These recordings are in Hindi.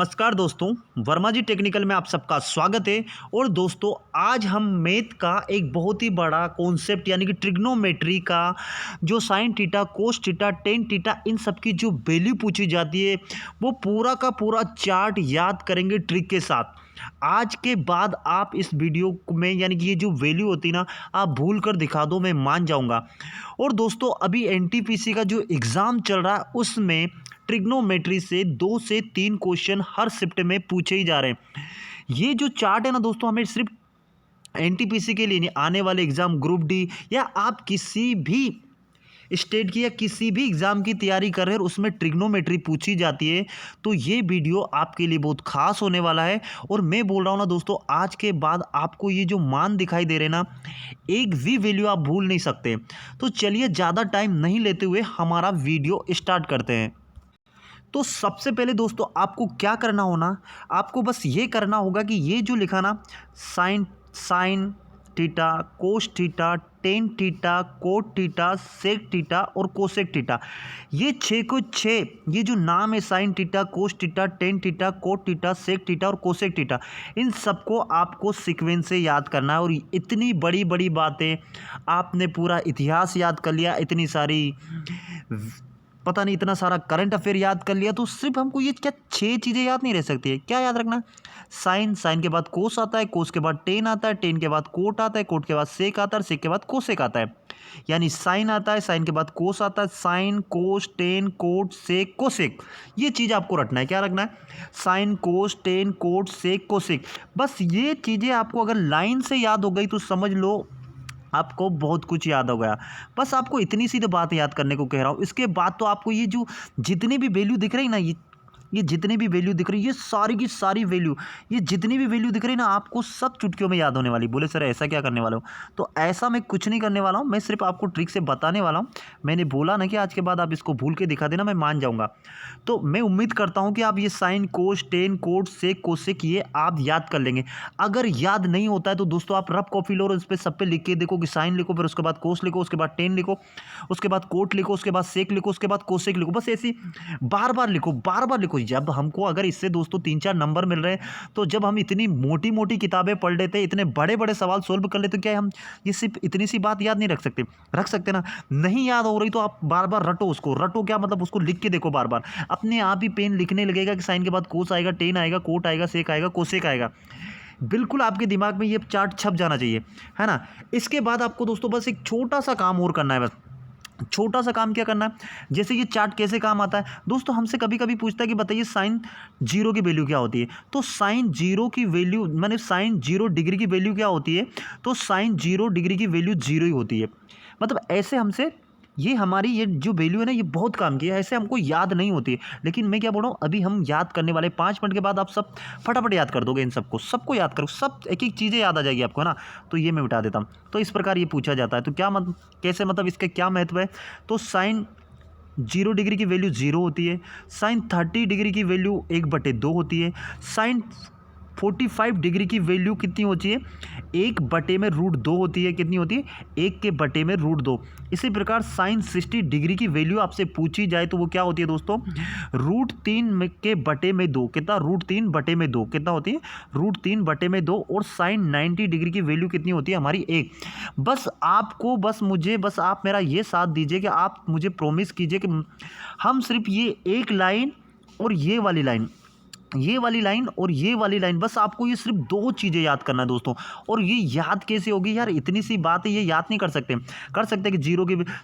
नमस्कार दोस्तों, वर्मा जी टेक्निकल में आप सबका स्वागत है। और दोस्तों आज हम मैथ का एक बहुत ही बड़ा कॉन्सेप्ट यानी कि ट्रिग्नोमेट्री का जो sine theta, cos theta, tan theta, इन सब की जो वैल्यू पूछी जाती है वो पूरा का पूरा चार्ट याद करेंगे ट्रिक के साथ। आज के बाद आप इस वीडियो में यानी कि ये जो वैल्यू होती है ना, आप भूल कर दिखा दो, मैं मान जाऊंगा। और दोस्तों अभी एनटीपीसी का जो एग्ज़ाम चल रहा है उसमें ट्रिग्नोमेट्री से 2 से 3 क्वेश्चन हर शिफ्ट में पूछे ही जा रहे हैं। ये जो चार्ट है ना दोस्तों, हमें सिर्फ एनटीपीसी के लिए नहीं, आने वाले एग्जाम ग्रुप डी या आप किसी भी स्टेट की या किसी भी एग्जाम की तैयारी कर रहे हैं और उसमें ट्रिग्नोमेट्री पूछी जाती है, तो ये वीडियो आपके लिए बहुत खास होने वाला है। और मैं बोल रहा हूँ ना दोस्तों, आज के बाद आपको ये जो मान दिखाई दे रहे ना, एक भी वैल्यू आप भूल नहीं सकते। तो चलिए ज़्यादा टाइम नहीं लेते हुए हमारा वीडियो स्टार्ट करते हैं। तो सबसे पहले दोस्तों आपको क्या करना होना, आपको बस ये करना होगा कि ये जो लिखा ना, sine sine theta, cos theta, tan theta, cot theta, sec theta और कोसेक थीटा, ये छः को छः, ये जो नाम है sine theta, cos theta, tan theta, cot theta, sec theta और कोसेक थीटा, इन सबको आपको सीक्वेंस से याद करना है। और इतनी बड़ी बड़ी बातें, आपने पूरा इतिहास याद कर लिया, इतनी सारी पता नहीं इतना सारा करंट अफेयर याद कर लिया, तो सिर्फ हमको ये क्या 6 चीज़ें याद नहीं रह सकती है। क्या याद रखना? साइन, साइन के बाद कोस आता है, कोस के बाद टेन आता है, टेन के बाद कोट आता है, कोट के बाद सेक आता है, सेक के बाद कोसेक आता है। यानी साइन आता है, साइन के बाद कोस आता है, sine cos tan cot sec cosec, ये चीज़ आपको रखना है। क्या रखना है? Sine cos tan cot sec cosec. बस ये चीज़ें आपको अगर लाइन से याद हो गई तो समझ लो आपको बहुत कुछ याद हो गया। बस आपको इतनी सी तो बात याद करने को कह रहा हूँ। इसके बाद तो आपको ये जो जितनी भी वैल्यू दिख रही ना, ये जितनी भी वैल्यू दिख रही है, ये सारी की सारी वैल्यू, ये जितनी भी वैल्यू दिख रही है ना, आपको सब चुटकियों में याद होने वाली। बोले सर ऐसा क्या करने वाला हूँ? तो ऐसा मैं कुछ नहीं करने वाला हूँ, मैं सिर्फ आपको ट्रिक से बताने वाला हूँ। मैंने बोला ना कि आज के बाद आप इसको भूल के दिखा देना, मैं मान जाऊँगा। तो मैं उम्मीद करता हूँ कि आप ये sine cos tan cot sec cosec ये आप याद कर लेंगे। अगर याद नहीं होता है तो दोस्तों आप रफ कॉपी लो और उस पर सब पे लिख के देखो कि साइन लिखो, फिर उसके बाद कोस लिखो, उसके बाद टेन लिखो, उसके बाद कोट लिखो, उसके बाद सेक लिखो, उसके बाद कोसेक लिखो। बस ऐसे बार बार लिखो, बार बार लिखो। जब हमको अगर इससे दोस्तों 3-4 नंबर मिल रहे हैं, तो जब हम इतनी मोटी मोटी किताबें पढ़ लेते हैं, इतने बड़े बड़े सवाल सोल्व कर लेते, तो क्या हम ये सिर्फ इतनी सी बात याद नहीं रख सकते? रख सकते ना। नहीं याद हो रही तो आप बार बार रटो उसको। रटो क्या मतलब? उसको लिख के देखो बार बार, अपने आप ही पेन लिखने लगेगा कि साइन के बाद कोस आएगा, टेन आएगा, कोट आएगा, सेक आएगा, कोसेक आएगा। बिल्कुल आपके दिमाग में ये चार्ट छप जाना चाहिए, है ना। इसके बाद आपको दोस्तों बस एक छोटा सा काम और करना है। बस छोटा सा काम क्या करना है, जैसे ये चार्ट कैसे काम आता है दोस्तों, हमसे कभी कभी पूछता है कि बताइए साइन जीरो की वैल्यू क्या होती है। तो साइन जीरो की वैल्यू माने साइन 0 डिग्री की वैल्यू क्या होती है? तो साइन 0 डिग्री की वैल्यू 0 ही होती है। मतलब ऐसे हमसे ये हमारी ये जो वैल्यू है ना, ये बहुत काम की है, ऐसे हमको याद नहीं होती है। लेकिन मैं क्या बोल रहा हूँ, अभी हम याद करने वाले 5 मिनट के बाद आप सब फटाफट याद कर दोगे। इन सबको याद करो, सब एक एक चीज़ें याद आ जाएगी आपको, है ना। तो ये मैं मिटा देता हूँ। तो इस प्रकार ये पूछा जाता है। तो क्या मतलब, कैसे मतलब, इसका क्या महत्व है? तो साइन 0 डिग्री की वैल्यू 0 होती है, साइन 30 डिग्री की वैल्यू 1/2 होती है, साइन 45 डिग्री की वैल्यू कितनी होती है? 1/√2 होती है। कितनी होती है? 1/√2। इसी प्रकार साइन 60 डिग्री की वैल्यू आपसे पूछी जाए तो वो क्या होती है दोस्तों? √3/2। कितना? √3/2 कितना होती है? √3/2। और साइन 90 डिग्री की वैल्यू कितनी होती है हमारी? 1। बस आपको बस आप मेरा ये साथ दीजिए कि आप मुझे प्रॉमिस कीजिए कि हम सिर्फ ये एक लाइन और ये वाली लाइन, ये वाली लाइन और ये वाली लाइन, बस आपको ये सिर्फ 2 चीज़ें याद करना है दोस्तों। और ये याद कैसे होगी यार? इतनी सी बात है, ये याद नहीं कर सकते। कर सकते हैं कि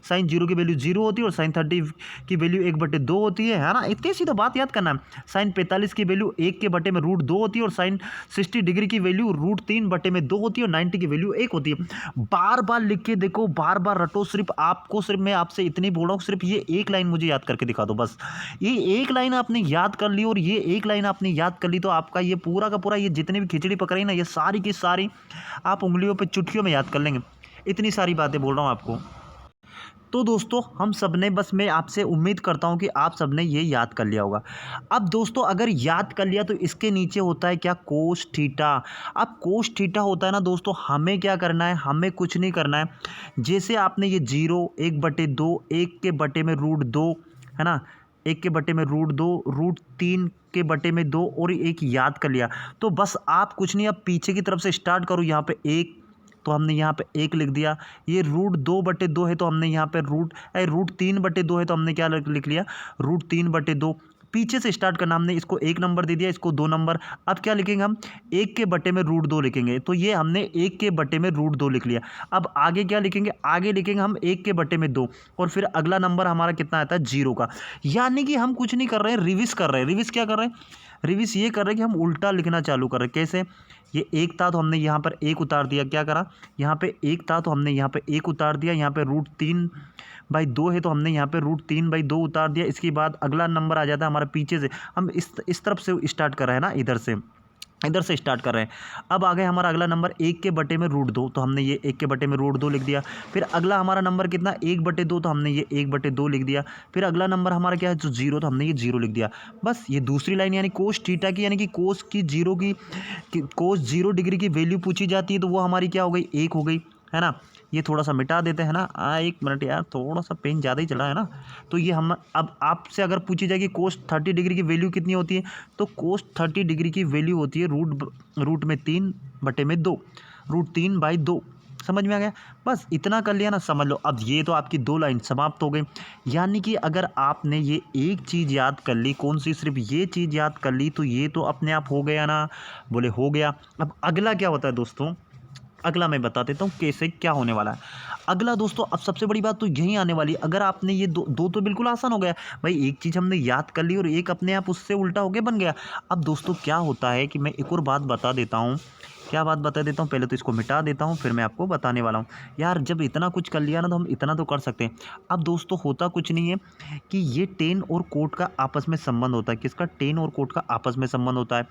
साइन 0 की वैल्यू 0 होती है और साइन 30 की वैल्यू 1/2 होती है ना। इतनी सी तो बात याद करना है। साइन 45 की वैल्यू 1/√2 होती है और साइन 60 डिग्री की वैल्यू √3/2 होती है और 90 की वैल्यू 1 होती है। बार बार लिख के देखो, बार बार रटो। सिर्फ मैं आपसे इतनी बोल रहा हूँ, सिर्फ ये एक लाइन मुझे याद करके दिखा दो। बस ये एक लाइन आपने याद कर ली और ये एक लाइन आपने याद कर ली, तो आपका ये पूरा का पूरा, ये जितनी भी खिचड़ी पक रही ना, ये सारी की सारी आप उंगलियों पे चुटकियों में याद कर लेंगे। इतनी सारी बातें बोल रहा हूँ आपको। तो दोस्तों हम सब ने, बस मैं आपसे उम्मीद करता हूँ कि आप सब ने ये याद कर लिया होगा। अब दोस्तों अगर याद कर लिया तो इसके नीचे होता है क्या? Cos theta. अब कोस थीटा होता है ना दोस्तों, हमें क्या करना है? हमें कुछ नहीं करना है। जैसे आपने ये 0 1/2 1/√2 है ना, 1/√2 √3 के बटे में 2 और एक याद कर लिया। तो बस आप कुछ नहीं, अब पीछे की तरफ से स्टार्ट करो। यहाँ पे 1 तो हमने यहाँ पे 1 लिख दिया। ये √2/2 है तो हमने यहाँ पे √3/2 है तो हमने क्या लिख लिया, √3/2। पीछे से स्टार्ट करना, हमने इसको 1 नंबर दे दिया, इसको 2 नंबर। अब क्या लिखेंगे हम, 1 के बटे में √2 लिखेंगे। तो ये हमने 1 के बटे में √2 लिख लिया। अब आगे क्या लिखेंगे, आगे लिखेंगे हम 1 के बटे में 2 और फिर अगला नंबर हमारा कितना आता है, 0 का। यानी कि हम कुछ नहीं कर रहे हैं, रिविज़ कर रहे हैं। रिविज़ क्या कर रहे हैं, रिविज़ ये कर रहे हैं कि हम उल्टा लिखना चालू कर रहे हैं। कैसे, ये 1 था तो हमने यहाँ पर 1 उतार दिया। क्या करा, यहाँ पे 1 था तो हमने यहाँ पे 1 उतार दिया। यहाँ पे √3/2 है तो हमने यहाँ पे √3/2 उतार दिया। इसके बाद अगला नंबर आ जाता है हमारा पीछे से। हम इस तरफ से स्टार्ट कर रहे हैं ना, इधर से स्टार्ट कर रहे हैं। अब आ गए हमारा अगला नंबर 1 के बटे में √2 तो हमने ये 1 के बटे में √2 लिख दिया। फिर अगला हमारा नंबर कितना, 1/2 तो हमने ये 1/2 लिख दिया। फिर अगला नंबर हमारा क्या है, जो 0 तो हमने ये 0 लिख दिया। बस ये दूसरी लाइन यानी कोस थीटा की, यानी कि कोस 0 डिग्री की वैल्यू पूछी जाती है तो वो हमारी क्या हो गई, 1 हो गई, है ना। ये थोड़ा सा मिटा देते हैं ना, 1 मिनट यार, थोड़ा सा पेन ज़्यादा ही चला है ना। तो ये हम अब आपसे अगर पूछी जाएगी कोस 30 डिग्री की वैल्यू कितनी होती है, तो कोस 30 डिग्री की वैल्यू होती है रूट में 3/2, √3/2। समझ में आ गया, बस इतना कर लिया ना, समझ लो। अब ये तो आपकी 2 लाइन समाप्त हो गई। यानी कि अगर आपने ये एक चीज़ याद कर ली, कौन सी, सिर्फ ये चीज़ याद कर ली, तो ये तो अपने आप हो गया ना, बोले हो गया। अब अगला क्या होता है दोस्तों, अगला मैं बता देता हूँ कैसे क्या होने वाला है। अगला दोस्तों, अब सबसे बड़ी बात तो यही आने वाली है। अगर आपने ये दो तो बिल्कुल आसान हो गया भाई, एक चीज़ हमने याद कर ली और एक अपने आप उससे उल्टा होके बन गया। अब दोस्तों क्या होता है कि मैं एक और बात बता देता हूँ। क्या बात बता देता हूँ, पहले तो इसको मिटा देता हूँ फिर मैं आपको बताने वाला हूँ। यार जब इतना कुछ कर लिया ना तो हम इतना तो कर सकते हैं। अब दोस्तों होता कुछ नहीं है कि ये टेन और कोट का आपस में संबंध होता है। किसका, टेन और कोट का आपस में संबंध होता है।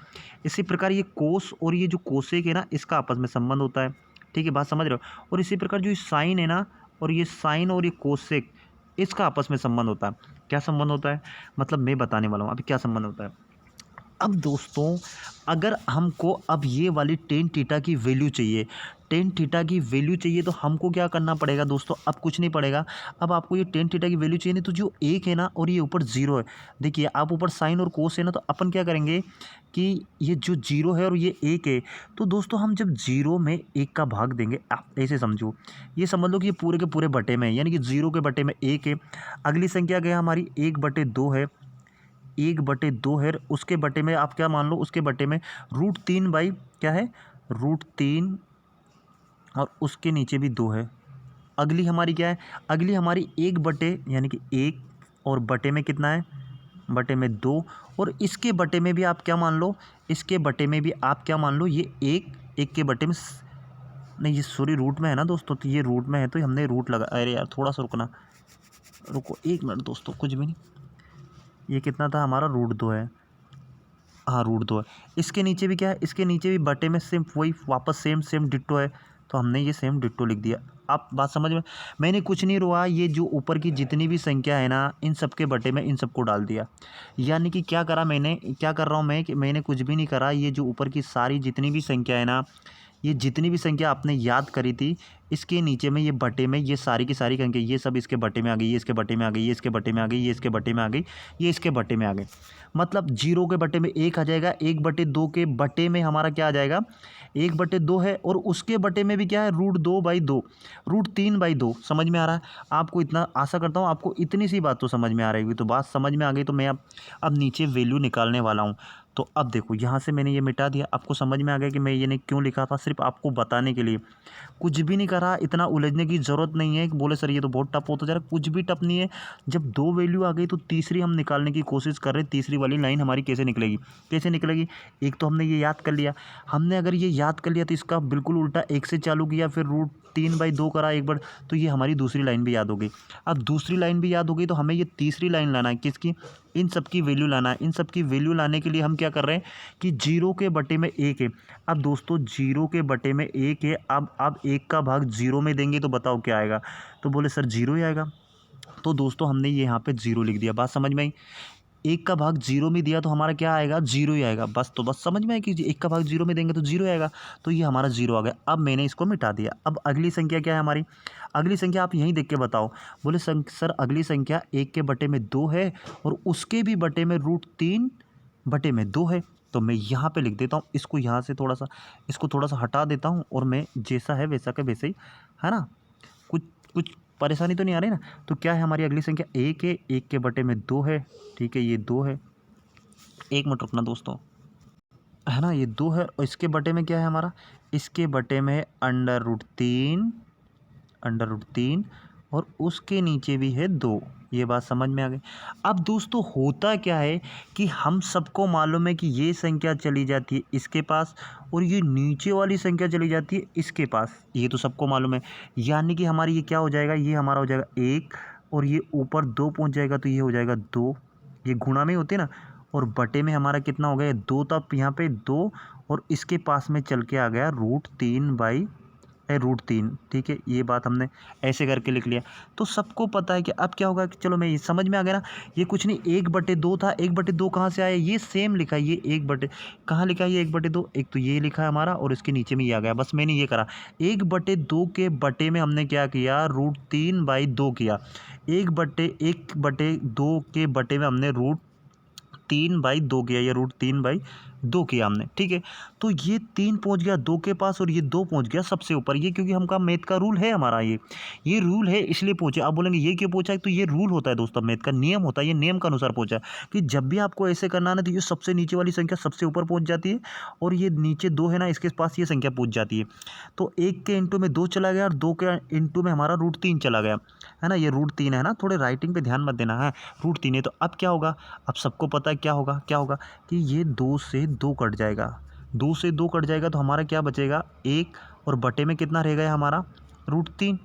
इसी प्रकार ये कोस और ये जो कोसेक है ना, इसका आपस में संबंध होता है। ठीक है, बात समझ रहे हो। और इसी प्रकार जो साइन है ना, और ये साइन और ये कोसेक, इसका आपस में संबंध होता है। क्या संबंध होता है, मतलब मैं बताने वाला हूँ अभी क्या संबंध होता है। अब दोस्तों अगर हमको अब ये वाली टेन थीटा की वैल्यू चाहिए, टेन थीटा की वैल्यू चाहिए तो हमको क्या करना पड़ेगा दोस्तों, अब कुछ नहीं पड़ेगा। अब आपको ये टेन थीटा की वैल्यू चाहिए नहीं, तो जो 1 है ना और ये ऊपर 0 है, देखिए आप ऊपर साइन और कोस है ना, तो अपन क्या करेंगे कि ये जो 0 है और ये 1 है, तो दोस्तों हम जब 0 में 1 का भाग देंगे, आप ऐसे समझो, ये समझ लो कि ये पूरे के पूरे बटे में है, यानी कि 0 के बटे में 1 है। अगली संख्या क्या हमारी 1/2 है, 1/2 है। उसके बटे में आप क्या मान लो, उसके बटे में √3 बाई क्या है, √3 और उसके नीचे भी 2 है। अगली हमारी क्या है, अगली हमारी 1 बटे यानी कि 1 और बटे में कितना है, बटे में 2। और इसके बटे में भी आप क्या मान लो, इसके बटे में भी आप क्या मान लो, ये 1 के बटे में नहीं, ये सॉरी रूट में है ना दोस्तों, तो ये रूट में है तो हमने रूट लगा। अरे यार थोड़ा सा रुकना, रुको 1 मिनट दोस्तों, कुछ भी नहीं। ये कितना था हमारा, √2 है, हाँ √2 है। इसके नीचे भी क्या है, इसके नीचे भी बटे में सेम वही वापस सेम डिट्टो है, तो हमने ये सेम डिट्टो लिख दिया। आप बात समझ में, मैंने कुछ नहीं रोआ, ये जो ऊपर की जितनी भी संख्या है ना, इन सब के बटे में इन सबको डाल दिया। यानी कि क्या करा मैंने, क्या कर रहा हूँ मैं, कि मैंने कुछ भी नहीं करा। ये जो ऊपर की सारी जितनी भी संख्या है ना, ये जितनी भी संख्या आपने याद करी थी, इसके नीचे में ये बटे में ये सारी की सारी संख्या, ये सब इसके बटे में आ गई, ये इसके बटे में आ गई, ये इसके बटे में आ गई, ये इसके बटे में आ गई, ये इसके बटे में आ गई। मतलब 0 के बटे में 1 आ जाएगा, 1/2 के बटे में हमारा क्या आ जाएगा, 1/2 है। और उसके बटे में भी क्या है, √2/2, √3/2। समझ में आ रहा है आपको, इतना आशा करता हूँ आपको इतनी सी बात तो समझ में आ रही होगी। तो बात समझ में आ गई तो मैं अब नीचे वैल्यू निकालने वाला हूँ। तो अब देखो यहाँ से मैंने ये मिटा दिया, आपको समझ में आ गया कि मैं ये नहीं क्यों लिखा था, सिर्फ आपको बताने के लिए, कुछ भी नहीं करा। इतना उलझने की ज़रूरत नहीं है कि बोले सर ये तो बहुत टफ होता जा रहा है, कुछ भी टफ नहीं है। जब 2 वैल्यू आ गई तो तीसरी हम निकालने की कोशिश कर रहे हैं। तीसरी वाली लाइन हमारी कैसे निकलेगी, कैसे निकलेगी, एक तो हमने ये याद कर लिया। हमने अगर ये याद कर लिया तो इसका बिल्कुल उल्टा 1 से चालू किया, फिर √3/2 करा एक बार, तो ये हमारी दूसरी लाइन भी याद हो गई। अब दूसरी लाइन भी याद हो गई तो हमें ये तीसरी लाइन लाना है, किसकी, इन सब की वैल्यू लाना है। इन सब की वैल्यू लाने के लिए हम क्या कर रहे हैं कि 0 के बटे में 1 है। अब दोस्तों 0 के बटे में 1 है, अब 1 का भाग 0 में देंगे तो बताओ क्या आएगा, तो बोले सर 0 ही आएगा। तो दोस्तों हमने ये यहाँ पे 0 लिख दिया। बात समझ में आई, 1 का भाग 0 में दिया तो हमारा क्या आएगा, 0 ही आएगा। बस तो बस समझ में आए कि 1 का भाग 0 में देंगे तो 0 आएगा, तो ये हमारा 0 आ गया। अब मैंने इसको मिटा दिया। अब अगली संख्या क्या है हमारी, अगली संख्या आप यहीं देख के बताओ। बोले सर अगली संख्या 1 के बटे में 2 है और उसके भी बटे में √3 बटे में 2 है, तो मैं यहाँ पे लिख देता हूँ, इसको यहाँ से थोड़ा सा हटा देता हूँ और मैं जैसा है वैसा का वैसे ही, है ना। कुछ कुछ परेशानी तो नहीं आ रही ना। तो क्या है हमारी अगली संख्या 1 है, 1 के बटे में 2 है, ठीक है, ये 2 है। 1 मिनट रुकना दोस्तों, है ना, ये 2 है और इसके बटे में क्या है हमारा, इसके बटे में अंडर रूट 3 और उसके नीचे भी है 2। ये बात समझ में आ गई। अब दोस्तों होता क्या है कि हम सबको मालूम है कि ये संख्या चली जाती है इसके पास और ये नीचे वाली संख्या चली जाती है इसके पास, ये तो सबको मालूम है। यानी कि हमारी ये क्या हो जाएगा, ये हमारा हो जाएगा 1 और ये ऊपर 2 पहुंच जाएगा तो ये हो जाएगा 2। ये गुणा में होते ना, और बटे में हमारा कितना हो गया 2, तब यहाँ पे 2 और इसके पास में चल के आ गया √3, ठीक है। ये बात हमने ऐसे करके लिख लिया। तो सबको पता है कि अब क्या होगा कि चलो मैं ये समझ में आ गया ना, ये कुछ नहीं 1/2 था। 1/2 कहाँ से आया, ये सेम लिखा है, ये 1 कहाँ लिखा है, ये 1/2, एक तो ये लिखा है हमारा और इसके नीचे में ये आ गया। बस मैंने ये करा 1/2 के बटे में हमने क्या किया, √3/2 किया। 1/2 के बटे में हमने √3/2 किया, या √3/2 किया हमने, ठीक है। तो ये 3 पहुंच गया 2 के पास और ये 2 पहुंच गया सबसे ऊपर। ये क्योंकि हमका मैथ का रूल है हमारा, ये रूल है इसलिए पहुंचे। आप बोलेंगे ये क्यों पहुंचा है, तो ये रूल होता है दोस्तों, मैथ का नियम होता है, ये नियम के अनुसार पहुंचा कि जब भी आपको ऐसे करना है ना, तो ये सबसे नीचे वाली संख्या सबसे ऊपर पहुंच जाती है और ये नीचे 2 है ना, इसके पास ये संख्या पहुंच जाती है। तो 1 के इंटू में 2 चला गया और 2 के इंटू में हमारा √3 चला गया, है ना। ये √3 है ना, थोड़े राइटिंग पे ध्यान मत देना है, √3 है। तो अब क्या होगा, अब सबको पता है क्या होगा कि ये 2 से 2 कट जाएगा, 2 से 2 कट जाएगा तो हमारा क्या बचेगा 1 और बटे में कितना रह गया हमारा √3।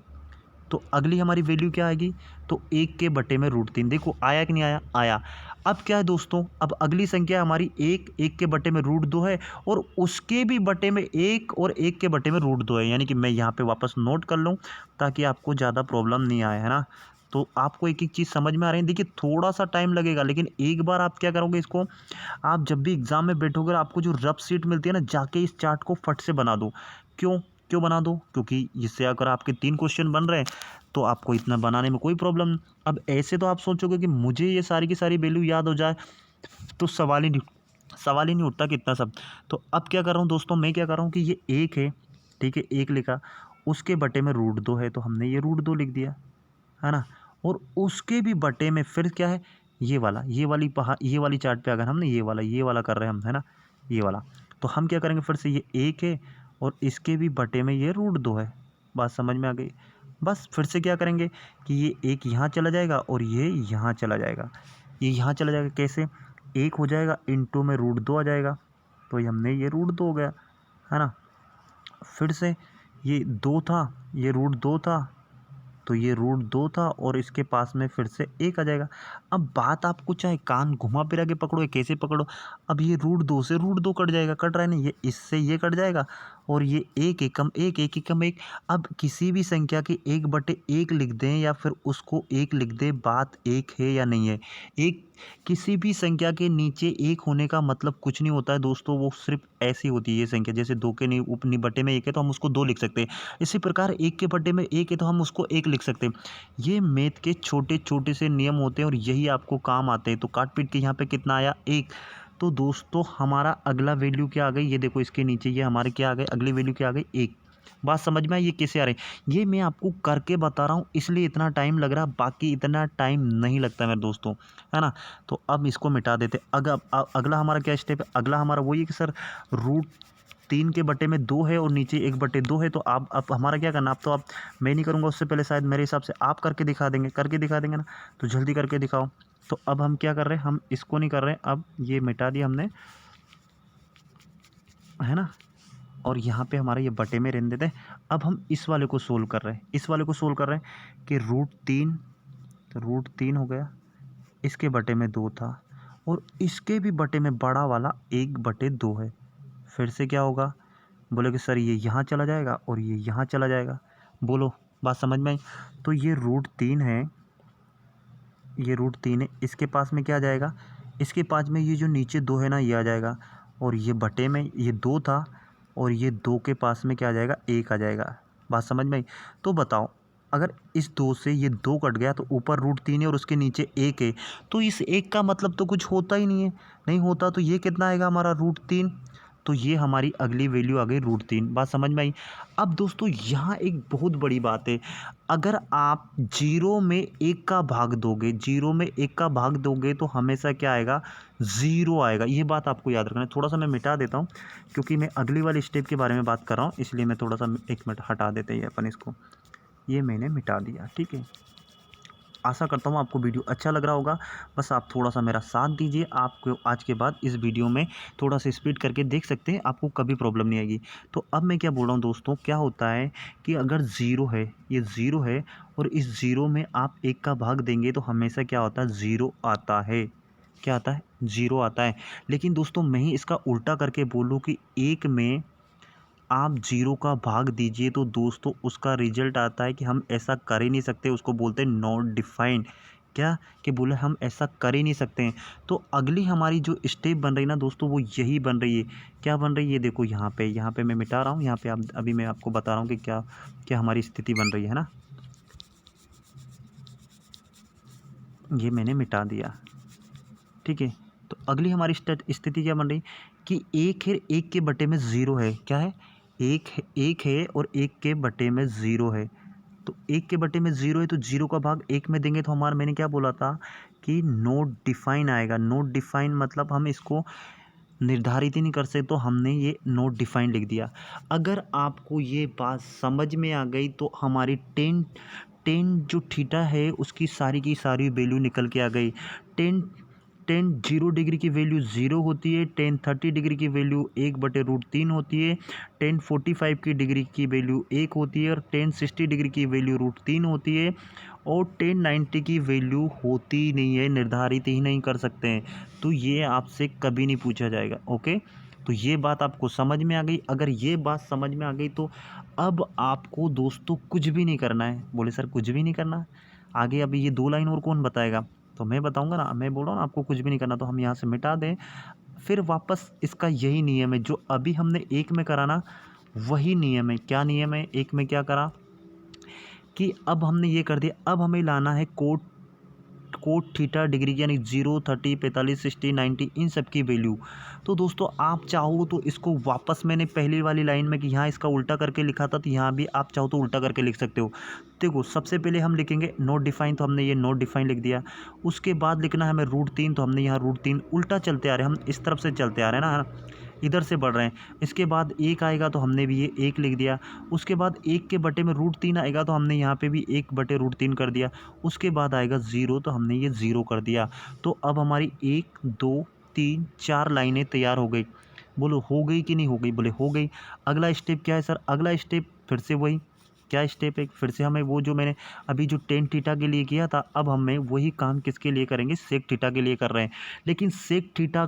तो अगली हमारी वैल्यू क्या आएगी, तो 1 के बटे में √3। देखो आया कि नहीं आया, आया। अब क्या है दोस्तों, अब अगली संख्या हमारी 1 के बटे में √2 है और उसके भी बटे में 1 और 1 के बटे में √2 है। यानी कि मैं यहाँ पे वापस नोट कर लूँ ताकि आपको ज़्यादा प्रॉब्लम नहीं आए, है ना। तो आपको एक एक चीज़ समझ में आ रही है। देखिए थोड़ा सा टाइम लगेगा, लेकिन एक बार आप क्या करोगे, इसको आप जब भी एग्ज़ाम में बैठोगे आपको जो रफ शीट मिलती है ना, जाके इस चार्ट को फट से बना दो। क्यों क्यों बना दो, क्योंकि इससे अगर आपके 3 क्वेश्चन बन रहे हैं तो आपको इतना बनाने में कोई प्रॉब्लम नहीं। अब ऐसे तो आप सोचोगे कि मुझे ये सारी की सारी वैल्यू याद हो जाए, तो सवाल ही नहीं उठता कि इतना सब। तो अब क्या कर रहा हूँ दोस्तों, मैं क्या कर रहा हूँ कि ये 1 है, ठीक है, 1 लिखा, उसके बटे में √2 है तो हमने ये √2 लिख दिया, है ना। और उसके भी बटे में फिर क्या है, ये वाली चार्ट पे अगर हमने ये वाला कर रहे हैं हम, है ना, ये वाला, तो हम क्या करेंगे, फिर से ये 1 है और इसके भी बटे में ये √2 है। बात समझ में आ गई। बस फिर से क्या करेंगे कि ये 1 यहाँ चला जाएगा और ये यहाँ चला जाएगा, ये यहाँ चला जाएगा। कैसे, 1 हो जाएगा इंटू में √2 आ जाएगा, तो ये हमने ये √2 हो गया, है ना। फिर से ये 2 था, ये √2 था, तो ये √2 था और इसके पास में फिर से 1 आ जाएगा। अब बात आपको चाहे कान घुमा फिरा के पकड़ो या कैसे पकड़ो, अब ये √2 से √2 कट जाएगा, कट रहा है ना, ये इससे ये कट जाएगा और ये 1 एकम 1, 1 एकम 1। अब किसी भी संख्या के 1/1 लिख दें या फिर उसको 1 लिख दें, बात एक है या नहीं है। एक किसी भी संख्या के नीचे 1 होने का मतलब कुछ नहीं होता है दोस्तों, वो सिर्फ ऐसी होती है ये संख्या। जैसे 2 के बटे में 1 है तो हम उसको 2 लिख सकते हैं, इसी प्रकार 1 के बटे में 1 है तो हम उसको 1 लिख सकते हैं। ये मैथ के छोटे छोटे से नियम होते हैं और यही आपको काम आते हैं। तो काट पीट के यहाँ पे कितना आया 1। तो दोस्तों हमारा अगला वैल्यू क्या आ गई, ये देखो इसके नीचे ये हमारे क्या आ गए, अगली वैल्यू क्या आ गई 1। बात समझ में आई ये कैसे आ रहे हैं, ये मैं आपको करके बता रहा हूँ इसलिए इतना टाइम लग रहा है, बाकी इतना टाइम नहीं लगता मेरे दोस्तों, है ना। तो अब इसको मिटा देते। अगला हमारा क्या स्टेप है, अगला हमारा वही है कि सर √3 के बटे में 2 है और नीचे 1/2 है। तो आप अब हमारा क्या करना, आप मैं नहीं करूँगा, उससे पहले शायद मेरे हिसाब से आप करके दिखा देंगे ना, तो जल्दी करके दिखाओ। तो अब हम क्या कर रहे हैं, हम इसको नहीं कर रहे हैं, अब ये मिटा दिया हमने, है ना। और यहाँ पे हमारा ये बटे में रहने देते हैं। अब हम इस वाले को सोल्व कर रहे हैं, कि √3, तो √3 हो गया, इसके बटे में 2 था और इसके भी बटे में बड़ा वाला 1/2 है। फिर से क्या होगा, बोले कि सर ये यहाँ चला जाएगा और ये यहाँ चला जाएगा। बोलो बात समझ में आई। तो ये √3 है, इसके पास में क्या आ जाएगा, इसके पास में ये जो नीचे 2 है ना, ये आ जाएगा और ये बटे में ये 2 था और ये 2 के पास में क्या आ जाएगा, 1 आ जाएगा। बात समझ में आई। तो बताओ अगर इस 2 से ये 2 कट गया तो ऊपर √3 है और उसके नीचे 1 है, तो इस 1 का मतलब तो कुछ होता ही नहीं है। नहीं होता तो ये कितना आएगा हमारा √3, तो ये हमारी अगली वैल्यू आ गई √3। बात समझ में आई? अब दोस्तों यहाँ एक बहुत बड़ी बात है, अगर आप 0 में 1 का भाग दोगे, 0 में 1 का भाग दोगे तो हमेशा क्या आएगा? 0 आएगा। ये बात आपको याद रखना है। थोड़ा सा मैं मिटा देता हूँ क्योंकि मैं अगली वाली स्टेप के बारे में बात कर रहा हूँ, इसलिए मैं थोड़ा सा 1 मिनट हटा देते हैं अपन इसको। ये मैंने मिटा दिया, ठीक है। आशा करता हूँ आपको वीडियो अच्छा लग रहा होगा। बस आप थोड़ा सा मेरा साथ दीजिए। आपको आज के बाद इस वीडियो में थोड़ा सा स्पीड करके देख सकते हैं, आपको कभी प्रॉब्लम नहीं आएगी। तो अब मैं क्या बोल रहा हूँ दोस्तों, क्या होता है कि अगर 0 है, ये 0 है और इस 0 में आप 1 का भाग देंगे तो हमेशा क्या होता है? 0 आता है। क्या आता है? 0 आता है। लेकिन दोस्तों मैं ही इसका उल्टा करके बोलूँ कि 1 में आप 0 का भाग दीजिए तो दोस्तों उसका रिजल्ट आता है कि हम ऐसा कर ही नहीं सकते, उसको बोलते हैं नॉट डिफाइंड। क्या? कि बोले हम ऐसा कर ही नहीं सकते हैं। तो अगली हमारी जो स्टेप बन रही है ना दोस्तों, वो यही बन रही है। क्या बन रही है? देखो यहाँ पे मैं मिटा रहा हूँ, यहाँ पे आप अभी मैं आपको बता रहा हूँ कि क्या क्या हमारी स्थिति बन रही है ना। ये मैंने मिटा दिया, ठीक है। तो अगली हमारी स्थिति क्या बन रही कि 1 है, 1 के बटे में 0 है। क्या है? 1 है और 1 के बटे में 0 है। तो 1 के बटे में 0 है तो 0 का भाग 1 में देंगे तो हमारा, मैंने क्या बोला था कि नॉट डिफाइन आएगा। नॉट डिफाइन मतलब हम इसको निर्धारित ही नहीं कर सकते, तो हमने ये नॉट डिफाइन लिख दिया। अगर आपको ये बात समझ में आ गई तो हमारी टेन जो थीटा है उसकी सारी की सारी वैल्यू निकल के आ गई। टेन टेन 0 डिग्री की वैल्यू 0 होती है, टेन 30 डिग्री की वैल्यू 1/√3 होती है, टेन 45 की डिग्री की वैल्यू 1 होती है और टेन 60 डिग्री की वैल्यू √3 होती है और टेन 90 की वैल्यू होती नहीं है, निर्धारित ही नहीं कर सकते हैं। तो ये आपसे कभी नहीं पूछा जाएगा। ओके, तो ये बात आपको समझ में आ गई। अगर ये बात समझ में आ गई तो अब आपको दोस्तों कुछ भी नहीं करना है। बोले सर कुछ भी नहीं करना, आगे अभी ये 2 लाइन और कौन बताएगा? तो मैं बताऊंगा ना, मैं बोल रहा हूँ ना आपको कुछ भी नहीं करना। तो हम यहाँ से मिटा दें, फिर वापस इसका यही नियम है जो अभी हमने 1 में करा ना, वही नियम है। क्या नियम है? 1 में क्या करा कि अब हमने ये कर दिया, अब हमें लाना है कोट थीटा डिग्री यानी 0, 30, 45, 60, 90 इन सब की वैल्यू। तो दोस्तों आप चाहो तो इसको वापस, मैंने पहली वाली लाइन में कि यहाँ इसका उल्टा करके लिखा था, तो यहाँ भी आप चाहो तो उल्टा करके लिख सकते हो। देखो सबसे पहले हम लिखेंगे नॉट डिफाइन, तो हमने ये नॉट डिफाइन लिख दिया। उसके बाद लिखना है हमें √3, तो हमने यहाँ √3 उल्टा चलते आ रहे हैं, हम इस तरफ से चलते आ रहे हैं ना, इधर से बढ़ रहे हैं। इसके बाद 1 आएगा तो हमने भी ये 1 लिख दिया। उसके बाद 1 के बटे में √3 आएगा तो हमने यहाँ पे भी 1/√3 कर दिया। उसके बाद आएगा 0 तो हमने ये 0 कर दिया। तो अब हमारी 1, 2, 3, 4 लाइनें तैयार हो गई। बोलो हो गई कि नहीं हो गई? बोले हो गई। अगला स्टेप क्या है सर? अगला स्टेप फिर से वही, क्या स्टेप है? फिर से हमें वो जो मैंने अभी जो टेन थीटा के लिए किया था, अब हमें वही काम किसके लिए करेंगे? सेक थीटा के लिए कर रहे हैं। लेकिन सेक थीटा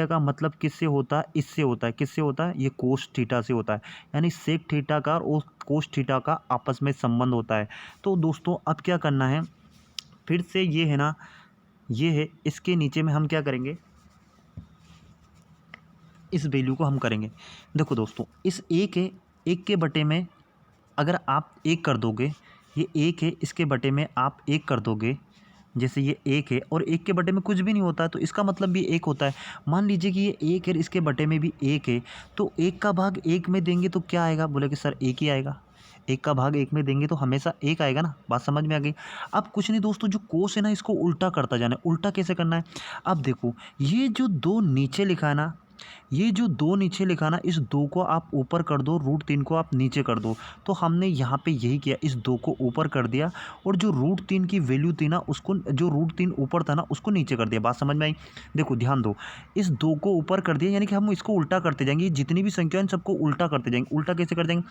का मतलब किससे होता है? इससे होता है। किससे होता है? ये कोस थीटा से होता है। यानी सेक थीटा का और कोस थीटा का आपस में संबंध होता है। तो दोस्तों अब क्या करना है, फिर से ये है ना, ये है, इसके नीचे में हम क्या करेंगे? इस वैल्यू को हम करेंगे। देखो दोस्तों इस 1 है, 1 के बटे में अगर आप 1 कर दोगे, ये 1 है, इसके बटे में आप 1 कर दोगे, जैसे ये 1 है और 1 के बटे में कुछ भी नहीं होता है तो इसका मतलब भी 1 होता है। मान लीजिए कि ये 1 है, इसके बटे में भी 1 है, तो 1 का भाग 1 में देंगे तो क्या आएगा? बोले कि सर 1 ही आएगा। 1 का भाग 1 में देंगे तो हमेशा 1 आएगा ना। बात समझ में आ गई? अब कुछ नहीं दोस्तों, जो कोस है ना, इसको उल्टा करता जाना है। उल्टा कैसे करना है? अब देखो ये जो 2 नीचे लिखा है ना, ये जो 2 नीचे लिखा ना, इस 2 को आप ऊपर कर दो, √3 को आप नीचे कर दो। तो हमने यहाँ पे यही किया, इस 2 को ऊपर कर दिया और जो √3 की वैल्यू थी ना, उसको, जो √3 ऊपर था ना, उसको नीचे कर दिया। बात समझ में आई? देखो ध्यान दो, इस 2 को ऊपर कर दिया यानी कि हम इसको उल्टा करते जाएंगे। जितनी भी संख्या इन सबको उल्टा करते जाएंगे। उल्टा कैसे कर देंगे?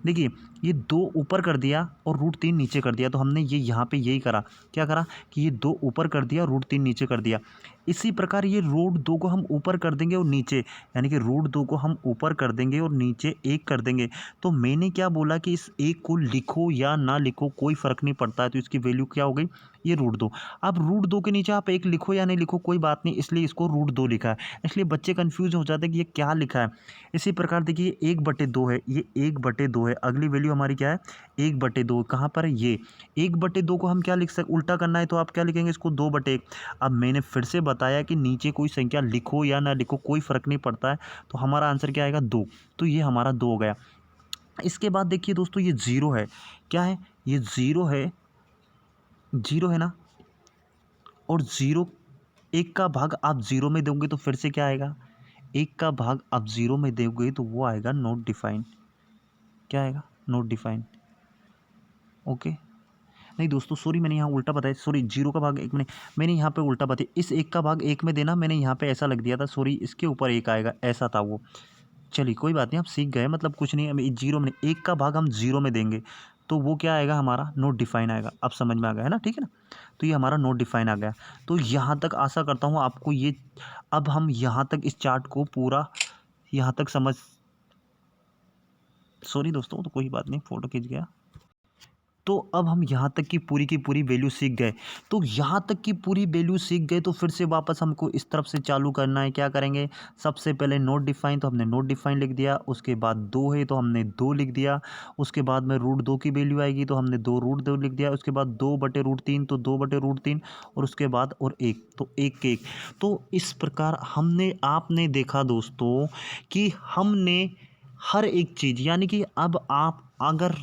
देखिए ये 2 ऊपर कर दिया और √3 नीचे कर दिया, तो हमने ये यहाँ पे यही करा। क्या करा कि ये 2 ऊपर कर दिया, √3 नीचे कर दिया। इसी प्रकार ये √2 को हम ऊपर कर देंगे और नीचे, यानी कि √2 को हम ऊपर कर देंगे और नीचे 1 कर देंगे। तो मैंने क्या बोला कि इस 1 को लिखो या ना लिखो कोई फ़र्क नहीं पड़ता है, तो इसकी वैल्यू क्या हो गई? ये √2। अब √2 के नीचे आप 1 लिखो या नहीं लिखो कोई बात नहीं, इसलिए इसको √2 लिखा है। इसलिए बच्चे कन्फ्यूज़ हो जाते हैं कि ये क्या लिखा है। इसी प्रकार देखिए 1/2 है, ये 1/2 है। अगली वैल्यू हमारी क्या है? 1/2 कहाँ पर है? ये 1/2 को हम क्या लिख उल्टा करना है तो आप क्या लिखेंगे इसको? 2/1। अब मैंने फिर से बताया कि नीचे कोई संख्या लिखो या ना लिखो कोई फ़र्क नहीं पड़ता है, तो हमारा आंसर क्या आएगा? 2। तो ये हमारा 2 हो गया। इसके बाद देखिए दोस्तों ये 0 है। क्या है? ये 0 है, 0 है ना? और 0 1 का भाग आप 0 में दोगे तो फिर से क्या आएगा? 1 का भाग आप 0 में दोगे तो वो आएगा नॉट डिफाइंड। क्या आएगा? Not defined. ओके। नहीं दोस्तों सॉरी, मैंने यहाँ उल्टा बताया। सॉरी, 0 का भाग 1 में, मैंने यहाँ पे उल्टा बताया। इस 1 का भाग 1 में देना, मैंने यहाँ पे ऐसा लिख दिया था। सॉरी, इसके ऊपर 1 आएगा, ऐसा था वो। चलिए कोई बात नहीं, आप सीख गए, मतलब कुछ नहीं। अभी 0 में 1 का भाग हम 0 में देंगे तो वो क्या आएगा? हमारा नॉट डिफाइन आएगा। अब समझ में आ गया है ना? ठीक है ना? तो ये हमारा नॉट डिफाइन आ गया। तो यहाँ तक आशा करता हूँ आपको ये, अब हम यहाँ तक इस चार्ट को पूरा यहाँ तक समझ, सॉरी दोस्तों, तो कोई बात नहीं, फ़ोटो खींच गया। तो अब हम यहाँ तक की पूरी वैल्यू सीख गए। तो यहाँ तक की पूरी वैल्यू सीख गए तो फिर से वापस हमको इस तरफ से चालू करना है। क्या करेंगे? सबसे पहले नॉट डिफाइन, तो हमने नॉट डिफाइन लिख दिया। उसके बाद 2 है तो हमने 2 लिख दिया। उसके बाद में √2 की वैल्यू आएगी तो हमने 2 लिख दिया। उसके बाद 2/√3 तो 2/√3, और उसके बाद और 1 तो 1 के 1। तो इस प्रकार आपने देखा दोस्तों कि हमने हर एक चीज़, यानी कि अब आप अगर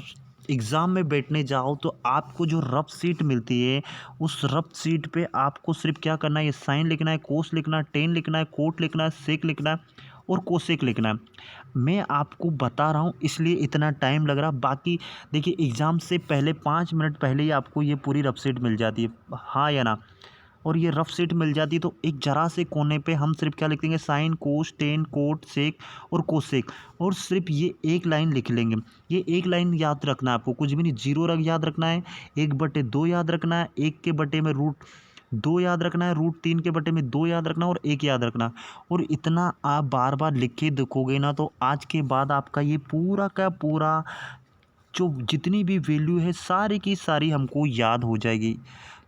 एग्ज़ाम में बैठने जाओ तो आपको जो रफ शीट मिलती है, उस रफ शीट पे आपको सिर्फ क्या करना है? ये साइन लिखना है, कोस लिखना है, टेन लिखना है, कोट लिखना है, सेक लिखना है और कोसेक लिखना है। मैं आपको बता रहा हूँ इसलिए इतना टाइम लग रहा है। बाकी देखिए एग्ज़ाम से पहले 5 मिनट पहले ही आपको ये पूरी रफ शीट मिल जाती है, हाँ या ना? और ये रफ शीट मिल जाती है तो एक जरा से कोने पे हम सिर्फ क्या लिख देंगे? साइन, कोस, टेन, कोट, सेक और कोसेक, और सिर्फ ये एक लाइन लिख लेंगे। ये एक लाइन याद रखना है आपको, कुछ भी नहीं। 0 याद रखना है, 1/2 याद रखना है, 1 के बटे में √2 याद रखना है, √3 के बटे में 2 याद रखना है और 1 याद रखना। और इतना आप बार बार लिख के देखोगे ना तो आज के बाद आपका ये पूरा का पूरा जो जितनी भी वैल्यू है सारी की सारी हमको याद हो जाएगी।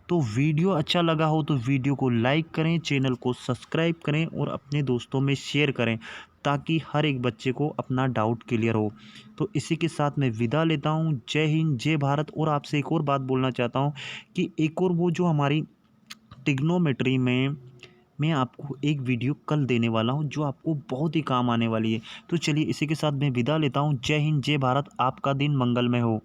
तो वीडियो अच्छा लगा हो तो वीडियो को लाइक करें, चैनल को सब्सक्राइब करें और अपने दोस्तों में शेयर करें ताकि हर एक बच्चे को अपना डाउट क्लियर हो। तो इसी के साथ मैं विदा लेता हूँ। जय हिंद, जय भारत। और आपसे एक और बात बोलना चाहता हूँ कि एक और वो जो हमारी ट्रिग्नोमेट्री में मैं आपको एक वीडियो कल देने वाला हूँ जो आपको बहुत ही काम आने वाली है। तो चलिए इसी के साथ मैं विदा लेता हूँ। जय हिंद, जय भारत। आपका दिन मंगलमय हो।